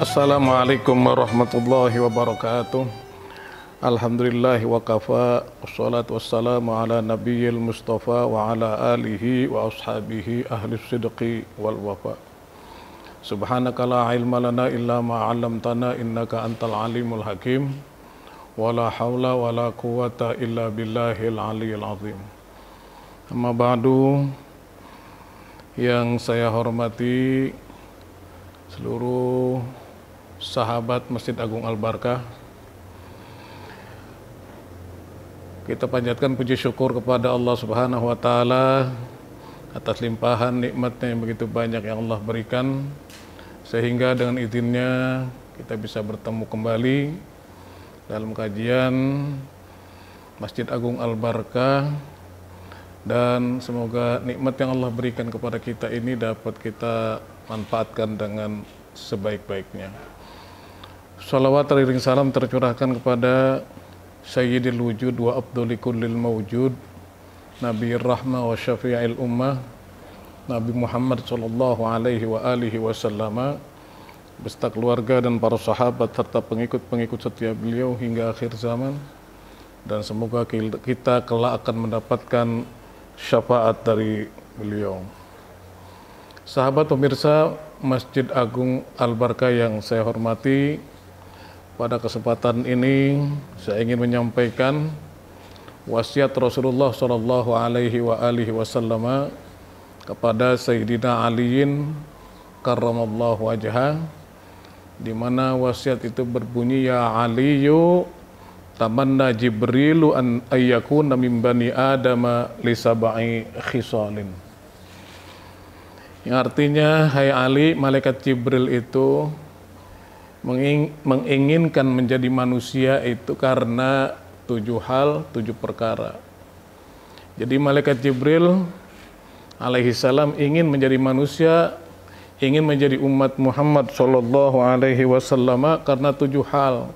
Assalamualaikum warahmatullahi wabarakatuh. Alhamdulillahi wa kafa. Wassalatu wassalamu ala nabiyil mustafa wa ala alihi wa ashabihi ahli sidqi wal wafa. Subhanaka la ilma lana illa ma 'allamtana innaka antal alimul hakim. Wa la haula wa la quwwata illa billahil aliyyil azim. Amma ba'du, yang saya hormati seluruh sahabat Masjid Agung Al-Barkah, kita panjatkan puji syukur kepada Allah Subhanahu wa Ta'ala atas limpahan nikmatnya yang begitu banyak yang Allah berikan, sehingga dengan izinnya kita bisa bertemu kembali dalam kajian Masjid Agung Al-Barkah, dan semoga nikmat yang Allah berikan kepada kita ini dapat kita manfaatkan dengan sebaik-baiknya. Salawat teriring salam tercurahkan kepada Sayyidil Wujud wa Abduli Kullil Mawjud, Nabi Rahmah wa Syafi'il Ummah, Nabi Muhammad sallallahu alaihi wa alihi wasallam, beserta keluarga dan para sahabat serta pengikut-pengikut setia beliau hingga akhir zaman, dan semoga kita kelak akan mendapatkan syafaat dari beliau. Sahabat pemirsa Masjid Agung Al-Barkah yang saya hormati, pada kesempatan ini saya ingin menyampaikan wasiat Rasulullah sallallahu alaihi wa alihi wasallam kepada Sayyidina Aliin karramallahu wajhah, di mana wasiat itu berbunyi, ya Aliyu tamanna Jibrilu an ayyakuna min bani Adama li sab'i khisalin. Yang artinya, hai Ali, malaikat Jibril itu menginginkan menjadi manusia itu karena 7 hal, 7 perkara. Jadi malaikat Jibril alaihi salam ingin menjadi manusia, ingin menjadi umat Muhammad sallallahu alaihi wasallam karena 7 hal.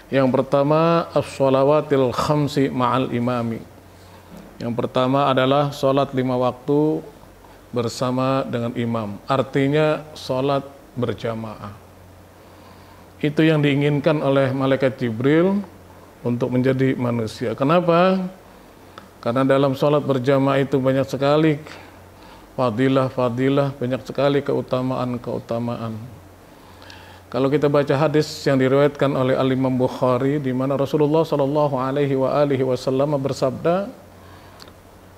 Yang pertama, as-shalawatil khamsi ma'al imami. Yang pertama adalah salat 5 waktu bersama dengan imam. Artinya salat berjamaah. Itu yang diinginkan oleh malaikat Jibril untuk menjadi manusia. Kenapa? Karena dalam salat berjamaah itu banyak sekali fadilah, banyak sekali keutamaan. Kalau kita baca hadis yang diriwayatkan oleh Al-Imam Bukhari, di mana Rasulullah sallallahu alaihi wasallam bersabda,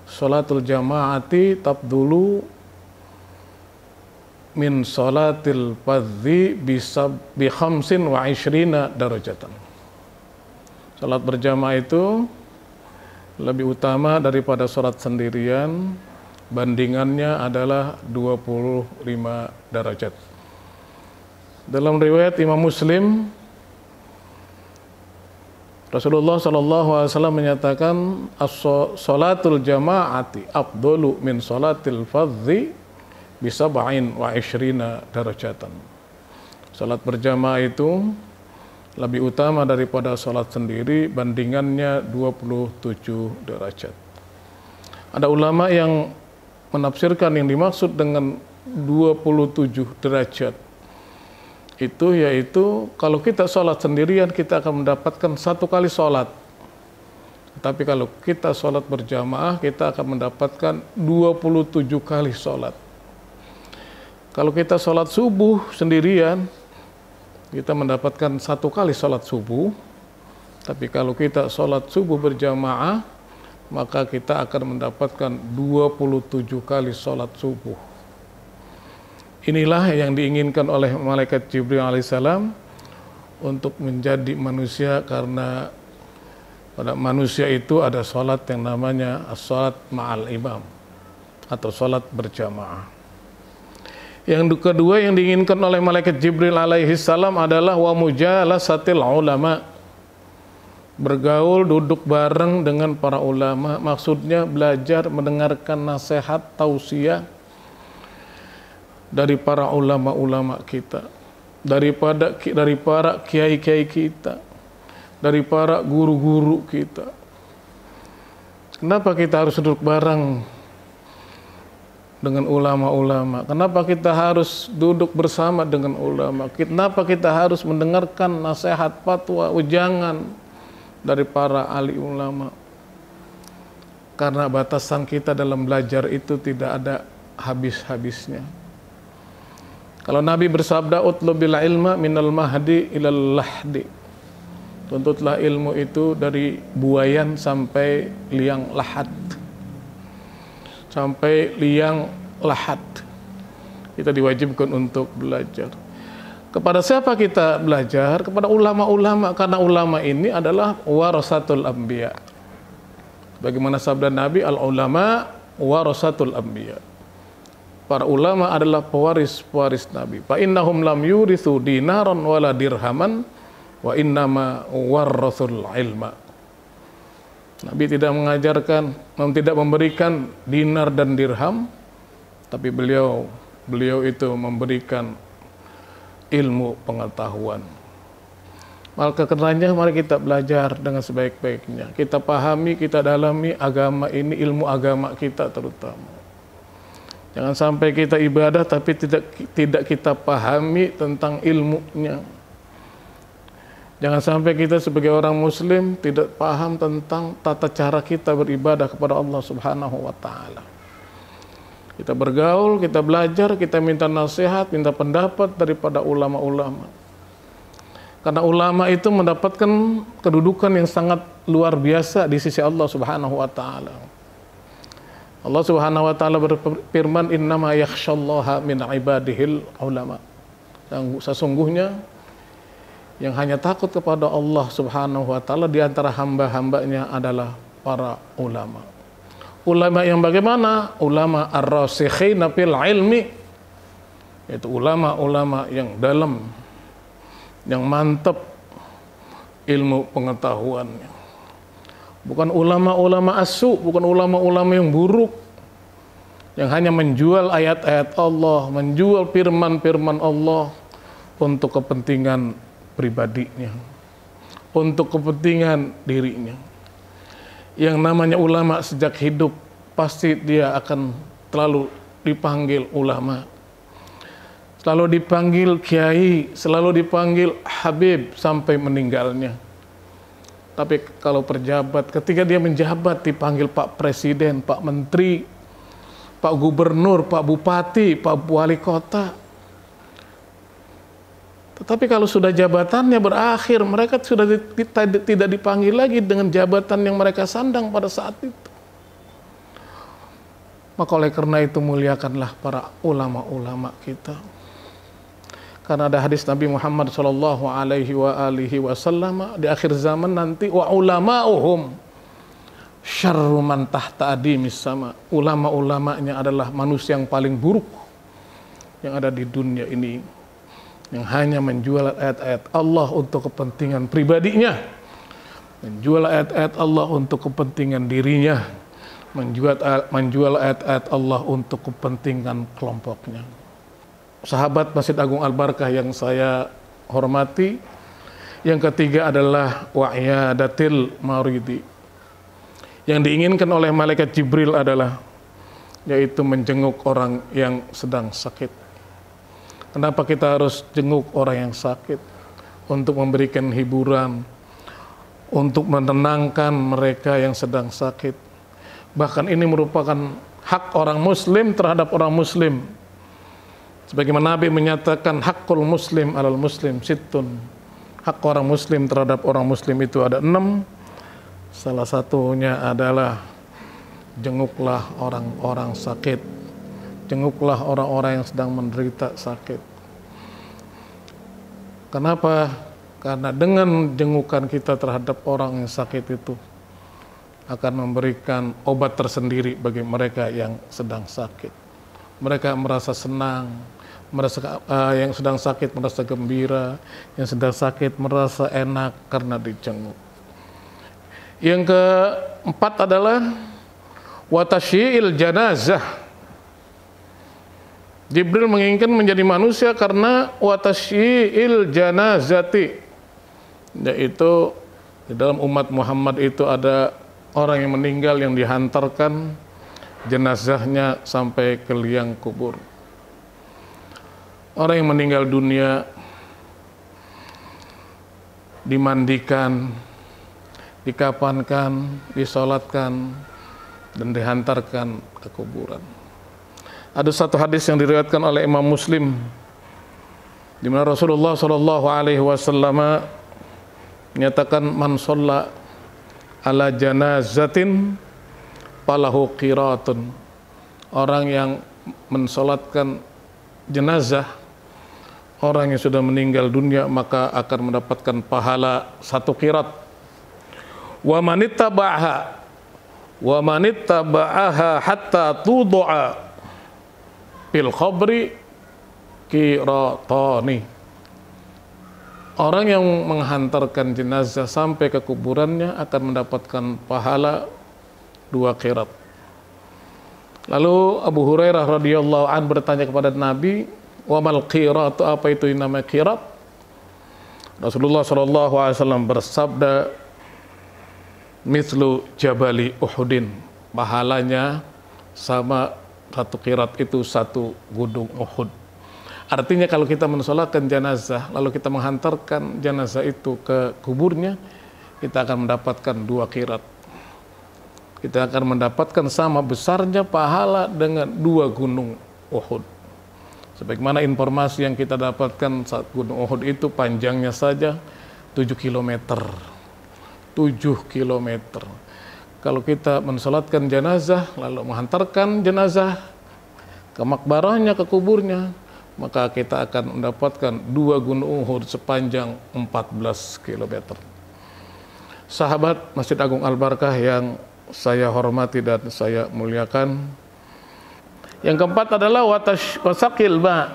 salatul jamaati tabdulu min salatil fadhi bi khamsin wa ishrina darajatan. Salat berjamaah itu lebih utama daripada salat sendirian, bandingannya adalah 25 derajat. Dalam riwayat Imam Muslim, Rasulullah SAW menyatakan as-salatul jama'ati afdalu min salatil fadhi bisab'in wa ishrina darajatan. Salat berjamaah itu lebih utama daripada salat sendiri, bandingannya 27 derajat. Ada ulama yang menafsirkan yang dimaksud dengan 27 derajat itu yaitu kalau kita sholat sendirian kita akan mendapatkan 1 kali sholat, tapi kalau kita sholat berjamaah kita akan mendapatkan 27 kali sholat. Kalau kita sholat subuh sendirian kita mendapatkan 1 kali sholat subuh, tapi kalau kita sholat subuh berjamaah maka kita akan mendapatkan 27 kali sholat subuh. Inilah yang diinginkan oleh malaikat Jibril alaihissalam untuk menjadi manusia, karena pada manusia itu ada sholat yang namanya as-sholat ma'al imam atau sholat berjamaah. Yang kedua yang diinginkan oleh malaikat Jibril alaihissalam adalah wa mujalasatil ulama, bergaul, duduk bareng dengan para ulama, maksudnya belajar, mendengarkan nasihat, tausiah dari para ulama-ulama kita, dari para kiai-kiai kita, dari para guru-guru kita. Kenapa kita harus duduk bareng? dengan ulama-ulama? Kenapa kita harus duduk bersama dengan ulama? Kenapa kita harus mendengarkan nasihat, fatwa, ujangan dari para ahli ulama? Karena batasan kita dalam belajar itu tidak ada habis-habisnya. Kalau Nabi bersabda, "Utlubil ilma minal mahdi ilal lahdi." Tuntutlah ilmu itu dari buayan sampai liang lahat. Sampai liang lahat. Kita diwajibkan untuk belajar. Kepada siapa kita belajar? Kepada ulama-ulama, karena ulama ini adalah warasatul anbiya. Bagaimana sabda Nabi, al-ulama warasatul anbiya. Para ulama adalah pewaris-pewaris Nabi. Fa innahum lam yurithu dinaran wala dirhaman wa innama warrasul ilma. Nabi tidak mengajarkan, tidak memberikan dinar dan dirham, tapi beliau itu memberikan ilmu pengetahuan. Maka karenanya mari kita belajar dengan sebaik-baiknya. Kita pahami, kita dalami agama ini, ilmu agama kita terutama. Jangan sampai kita ibadah tapi tidak kita pahami tentang ilmunya. Jangan sampai kita sebagai orang muslim tidak paham tentang tata cara kita beribadah kepada Allah Subhanahu wa taala. Kita bergaul, kita belajar, kita minta nasihat, minta pendapat daripada ulama-ulama. Karena ulama itu mendapatkan kedudukan yang sangat luar biasa di sisi Allah Subhanahu wa taala. Allah Subhanahu wa taala berfirman, "Innama yakhsyallaha min ibadihil ulama." Yang sesungguhnya yang hanya takut kepada Allah Subhanahu wa taala di antara hamba-hambanya adalah para ulama. Ulama yang bagaimana? Ulama ar-rasikhina fil ilmi, yaitu ulama-ulama yang dalam, yang mantap ilmu pengetahuannya. Bukan ulama-ulama asu, bukan ulama-ulama yang buruk, yang hanya menjual ayat-ayat Allah, menjual firman-firman Allah untuk kepentingan pribadinya, untuk kepentingan dirinya. Yang namanya ulama sejak hidup, pasti dia akan selalu dipanggil ulama, selalu dipanggil kiai, selalu dipanggil habib sampai meninggalnya. Tapi kalau pejabat, ketika dia menjabat dipanggil Pak Presiden, Pak Menteri, Pak Gubernur, Pak Bupati, Pak Wali Kota. Tetapi kalau sudah jabatannya berakhir, mereka sudah tidak dipanggil lagi dengan jabatan yang mereka sandang pada saat itu. Maka oleh karena itu muliakanlah para ulama-ulama kita. Karena ada hadis Nabi Muhammad SAW di akhir zaman nanti, wa ulama'uhum syarru man tahta adimis sama. Ulama-ulamanya adalah manusia yang paling buruk yang ada di dunia ini, yang hanya menjual ayat-ayat Allah untuk kepentingan pribadinya, menjual ayat-ayat Allah untuk kepentingan dirinya, menjual ayat-ayat Allah untuk kepentingan kelompoknya. Sahabat Masjid Agung Al-Barkah yang saya hormati, yang ketiga adalah wa'iyadatil maridi. Yang diinginkan oleh malaikat Jibril adalah yaitu menjenguk orang yang sedang sakit. Kenapa kita harus jenguk orang yang sakit? Untuk memberikan hiburan, untuk menenangkan mereka yang sedang sakit. Bahkan ini merupakan hak orang muslim terhadap orang muslim. Sebagaimana Nabi menyatakan hakul muslim alal muslim sittun. Hak orang muslim terhadap orang muslim itu ada 6. Salah satunya adalah jenguklah orang-orang sakit. Jenguklah orang-orang yang sedang menderita sakit. Kenapa? Karena dengan jengukan kita terhadap orang yang sakit itu akan memberikan obat tersendiri bagi mereka yang sedang sakit. Mereka merasa senang, yang sedang sakit merasa gembira, yang sedang sakit merasa enak karena dijenguk. Yang keempat adalah watasyi'il janazah. Jibril menginginkan menjadi manusia karena watasyi'il janazati, yaitu di dalam umat Muhammad itu ada orang yang meninggal yang dihantarkan jenazahnya sampai ke liang kubur. Orang yang meninggal dunia dimandikan, dikafankan, disolatkan, dan dihantarkan ke kuburan. Ada satu hadis yang diriwayatkan oleh Imam Muslim, di mana Rasulullah SAW menyatakan, man shalla ala janazatin falahu qiratun. Orang yang mensolatkan jenazah orang yang sudah meninggal dunia maka akan mendapatkan pahala 1 qirat. Wa manittaba'aha hatta tudu'a fil qabri qiratani. Orang yang menghantarkan jenazah sampai ke kuburannya akan mendapatkan pahala 2 qirat. Lalu Abu Hurairah radhiyallahu an bertanya kepada Nabi, "Wa mal qirat?" Apa itu yang namanya qirat? Rasulullah sallallahu alaihi wasallam bersabda, "Mithlu jabali Uhudin." Pahalanya sama 1 qirat itu 1 gunung Uhud. Artinya kalau kita mensolatkan jenazah lalu kita menghantarkan jenazah itu ke kuburnya, kita akan mendapatkan 2 qirat. Kita akan mendapatkan sama besarnya pahala dengan 2 gunung Uhud. Sebagaimana informasi yang kita dapatkan saat gunung Uhud itu panjangnya saja 7 km. 7 km. Kalau kita mensolatkan jenazah lalu menghantarkan jenazah ke makbarahnya, ke kuburnya, maka kita akan mendapatkan 2 gunung Uhud sepanjang 14 km. Sahabat Masjid Agung Al-Barkah yang saya hormati dan saya muliakan, yang keempat adalah wasaqil ma,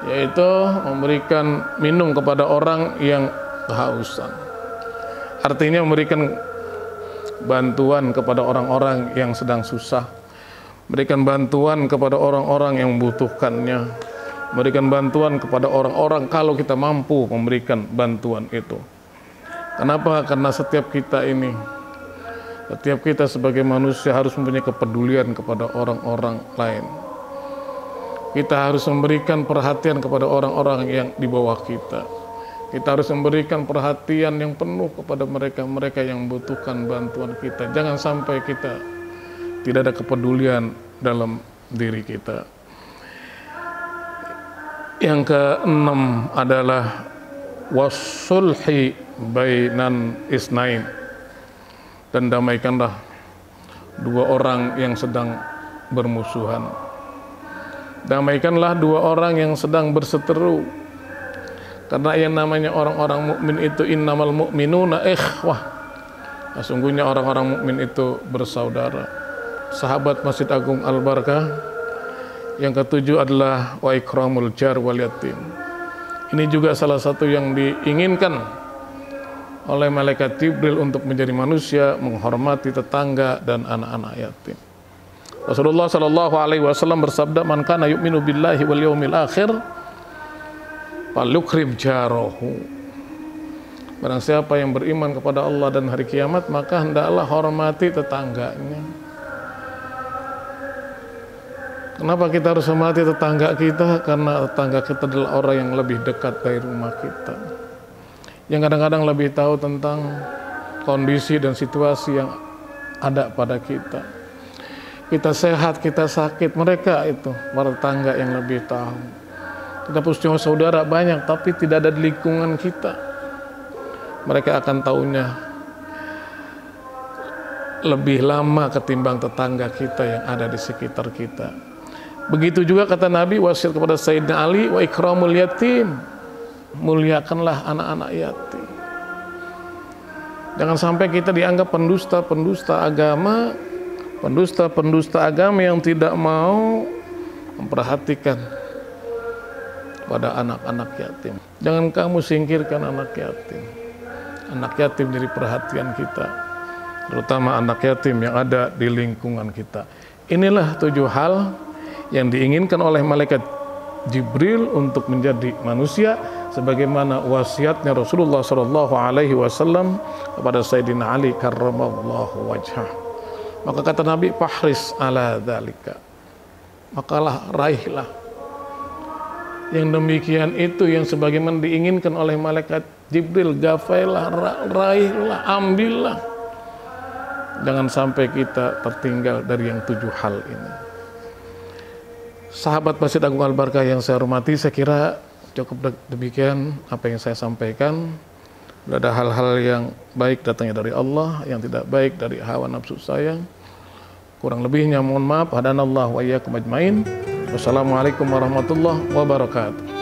yaitu memberikan minum kepada orang yang kehausan. Artinya memberikan bantuan kepada orang-orang yang sedang susah, berikan bantuan kepada orang-orang yang membutuhkannya, berikan bantuan kepada orang-orang kalau kita mampu memberikan bantuan itu. Kenapa? Karena setiap kita sebagai manusia harus mempunyai kepedulian kepada orang-orang lain. Kita harus memberikan perhatian kepada orang-orang yang di bawah kita. Kita harus memberikan perhatian yang penuh kepada mereka yang membutuhkan bantuan kita. Jangan sampai kita tidak ada kepedulian dalam diri kita. Yang keenam adalah wasulhi bainan isnain, dan damaikanlah 2 orang yang sedang bermusuhan. Damaikanlah 2 orang yang sedang berseteru. Karena yang namanya orang-orang mukmin itu innamal mu'minuna ikhwah. Sesungguhnya orang-orang mukmin itu bersaudara. Sahabat Masjid Agung Al-Barkah, yang ke-7 adalah wa ikramul jar wal yatim. Ini juga salah satu yang diinginkan oleh malaikat Jibril untuk menjadi manusia, menghormati tetangga dan anak-anak yatim. Rasulullah sallallahu alaihi wasallam bersabda, "Man kana yu'minu billahi wal yaumil akhir falyukrim jarahu." Barang siapa yang beriman kepada Allah dan hari kiamat, maka hendaklah hormati tetangganya. Kenapa kita harus hormati tetangga kita? Karena tetangga kita adalah orang yang lebih dekat dari rumah kita, yang kadang-kadang lebih tahu tentang kondisi dan situasi yang ada pada kita. Kita sehat, kita sakit, mereka itu para tetangga yang lebih tahu. Kita punya saudara banyak tapi tidak ada di lingkungan kita. Mereka akan tahunya lebih lama ketimbang tetangga kita yang ada di sekitar kita. Begitu juga kata Nabi, wasiat kepada Sayyidina Ali, wa ikramul yatim, muliakanlah anak-anak yatim. Jangan sampai kita dianggap pendusta agama yang tidak mau memperhatikan pada anak-anak yatim. Jangan kamu singkirkan anak yatim. Anak yatim jadi perhatian kita, terutama anak yatim yang ada di lingkungan kita. Inilah 7 hal yang diinginkan oleh malaikat Jibril untuk menjadi manusia, sebagaimana wasiatnya Rasulullah SAW kepada Sayyidina Ali karramallahu wajhah. Maka kata Nabi, fahris ala dzalika, makalah raihlah yang demikian itu, yang sebagaimana diinginkan oleh malaikat Jibril. Gafailah, raihlah, ambillah, jangan sampai kita tertinggal dari yang 7 hal ini. Sahabat Masjid Agung Al-Barkah yang saya hormati, saya kira cukup demikian apa yang saya sampaikan. Ada hal-hal yang baik datangnya dari Allah, yang tidak baik dari hawa nafsu saya. Kurang lebihnya mohon maaf. Hadanallahu wa iyyakum ajmain. Wassalamualaikum warahmatullahi wabarakatuh.